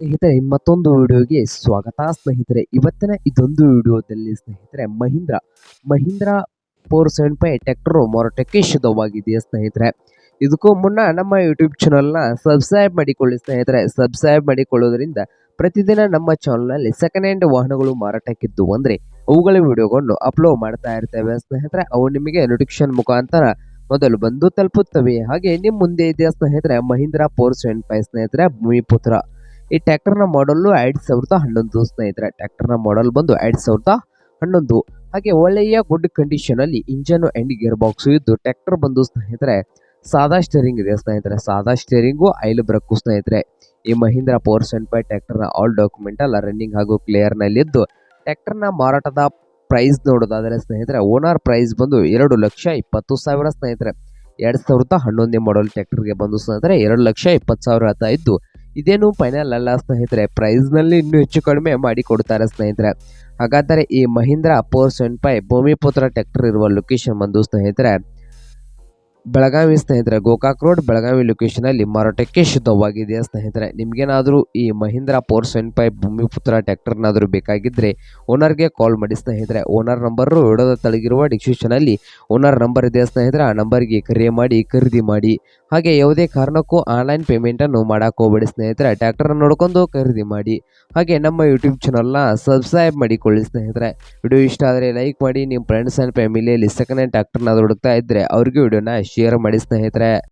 ಸ್ನೇಹಿತರೆ ಮತ್ತೊಂದು ವಿಡಿಯೋಗೆ ಸ್ವಾಗತ ಸ್ನೇಹಿತರೆ. ಇವತ್ತಿನ ಇದೊಂದು ವಿಡಿಯೋದಲ್ಲಿ ಸ್ನೇಹಿತರೆ ಮಹೀಂದ್ರ 475 ಟ್ರ್ಯಾಕ್ಟರ್ ಮಾರಾಟಕ್ಕೆ ಶುದ್ಧವಾಗಿದೆಯಾ ಸ್ನೇಹಿತರೆ. ಇದಕ್ಕೂ ಮುನ್ನ ನಮ್ಮ ಯೂಟ್ಯೂಬ್ ಚಾನಲ್ನ ಸಬ್ಸ್ಕ್ರೈಬ್ ಮಾಡಿಕೊಳ್ಳಿ ಸ್ನೇಹಿತರೆ. ಸಬ್ಸ್ಕ್ರೈಬ್ ಮಾಡಿಕೊಳ್ಳೋದ್ರಿಂದ ಪ್ರತಿದಿನ ನಮ್ಮ ಚಾನಲ್ನಲ್ಲಿ ಸೆಕೆಂಡ್ ಹ್ಯಾಂಡ್ ವಾಹನಗಳು ಮಾರಾಟಕ್ಕಿದ್ದು ಅಂದರೆ ಅವುಗಳ ವಿಡಿಯೋಗಳನ್ನು ಅಪ್ಲೋಡ್ ಮಾಡ್ತಾ ಇರ್ತೇವೆ ಸ್ನೇಹಿತರೆ. ಅವು ನಿಮಗೆ ನೋಟಿಫಿಕೇಶನ್ ಮುಖಾಂತರ ಮೊದಲು ಬಂದು ತಲುಪುತ್ತವೆ. ಹಾಗೆ ನಿಮ್ಮ ಮುಂದೆ ಇದೆಯಾ ಸ್ನೇಹಿತರೆ ಮಹೀಂದ್ರ 475 ಸ್ನೇಹಿತರೆ ಭೂಮಿಪುತ್ರ. ಈ ಟ್ರ್ಯಾಕ್ಟರ್ನ ಮಾಡಲ್ಲು 2011 ಸ್ನೇಹಿತರೆ. ಟ್ರ್ಯಾಕ್ಟರ್ನ ಮಾಡಲ್ ಬಂದು 2011. ಹಾಗೆ ಒಳ್ಳೆಯ ಗುಡ್ ಕಂಡೀಷನ್ ಅಲ್ಲಿ ಇಂಜನ್ ಅಂಡ್ ಗೇರ್ ಬಾಕ್ಸ್ ಇದ್ದು ಟ್ರ್ಯಾಕ್ಟರ್ ಬಂದು ಸ್ನೇಹಿತರೆ ಸಾದಾ ಸ್ಟೇರಿಂಗ್ ಇದೆ ಸ್ನೇಹಿತರೆ. ಸಾದಾ ಸ್ಟೇರಿಂಗು ಆಯಿಲ್ ಬ್ರೇಕು ಸ್ನೇಹಿತರೆ. ಈ ಮಹೀಂದ್ರ 475 ಟ್ರ್ಯಾಕ್ಟರ್ನ ಆಲ್ ಡಾಕ್ಯುಮೆಂಟ್ ಎಲ್ಲ ರನ್ನಿಂಗ್ ಹಾಗೂ ಕ್ಲಿಯರ್ ನಲ್ಲಿದ್ದು ಟ್ರ್ಯಾಕ್ಟರ್ನ ಮಾರಾಟದ ಪ್ರೈಸ್ ನೋಡೋದಾದ್ರೆ ಸ್ನೇಹಿತರೆ ಓನರ್ ಪ್ರೈಸ್ ಬಂದು 2,20,000 ಸ್ನೇಹಿತರೆ. 2011 ಮಾಡಲ್ ಟ್ರ್ಯಾಕ್ಟರ್ಗೆ ಬಂದು ಸ್ನೇಹಿತರೆ 2,20,000 ಹೇಳ್ತಾ ಇದ್ದು ಇದೇನು ಫೈನಲ್ ಅಲ್ಲ ಸ್ನೇಹಿತರೆ. ಪ್ರೈಸ್ ನಲ್ಲಿ ಇನ್ನೂ ಹೆಚ್ಚು ಕಡಿಮೆ ಮಾಡಿ ಕೊಡ್ತಾರೆ ಸ್ನೇಹಿತರೆ. ಹಾಗಾದರೆ ಈ ಮಹೀಂದ್ರ 475 ಭೂಮಿಪುತ್ರ ಟ್ರ್ಯಾಕ್ಟರ್ ಇರುವ ಲೊಕೇಶನ್ ಬಂದು ಸ್ನೇಹಿತರೆ ಬೆಳಗಾವಿ ಸ್ನೇಹಿತರೆ. ಗೋಕಾಕ್ ರೋಡ್ ಬೆಳಗಾವಿ ಲೊಕೇಶನ್ ಅಲ್ಲಿ ಮಾರಾಟಕ್ಕೆ ಶುದ್ಧವಾಗಿದೆಯಾ ಸ್ನೇಹಿತರೆ. ನಿಮ್ಗೇನಾದರೂ ಈ ಮಹೀಂದ್ರ 475 ಭೂಮಿಪುತ್ರ ಟ್ರ್ಯಾಕ್ಟರ್ನಾದರೂ ಬೇಕಾಗಿದ್ದರೆ ಓನರ್ಗೆ ಕಾಲ್ ಮಾಡಿ ಸ್ನೇಹಿತರೆ. ಓನರ್ ನಂಬರು ವಿಡಿಯೋದ ತಳಗಿರುವ ಡಿಸ್ಕ್ರಿಪ್ಷನ್ ಅಲ್ಲಿ ಓನರ್ ನಂಬರ್ ಇದೆ ಸ್ನೇಹಿತರೆ. ಆ ನಂಬರ್ಗೆ ಕರೆ ಮಾಡಿ ಖರೀದಿ ಮಾಡಿ. ಹಾಗೆ ಯಾವುದೇ ಕಾರಣಕ್ಕೂ ಆನ್ಲೈನ್ ಪೇಮೆಂಟನ್ನು ಮಾಡಕ್ಕೆ ಹೋಗಬೇಡಿ ಸ್ನೇಹಿತರೆ. ಟ್ರ್ಯಾಕ್ಟರ್ ನೋಡ್ಕೊಂಡು ಖರೀದಿ ಮಾಡಿ. ಹಾಗೆ ನಮ್ಮ ಯೂಟ್ಯೂಬ್ ಚಾನಲ್ನ ಸಬ್ಸ್ಕ್ರೈಬ್ ಮಾಡಿಕೊಳ್ಳಿ ಸ್ನೇಹಿತರೆ. ವಿಡಿಯೋ ಇಷ್ಟ ಆದರೆ ಲೈಕ್ ಮಾಡಿ. ನಿಮ್ಮ ಫ್ರೆಂಡ್ಸ್ ಆ್ಯಂಡ್ ಫ್ಯಾಮಿಲಿಯಲ್ಲಿ ಸೆಕೆಂಡ್ ಹ್ಯಾಂಡ್ ಟ್ರ್ಯಾಕ್ಟರ್ನ ಹುಡುಕ್ತಾ ಇದ್ದರೆ ಅವ್ರಿಗೆ ವಿಡಿಯೋನ ಶೇರ್ ಮಾಡಿ ಸ್ನೇಹಿತರೆ.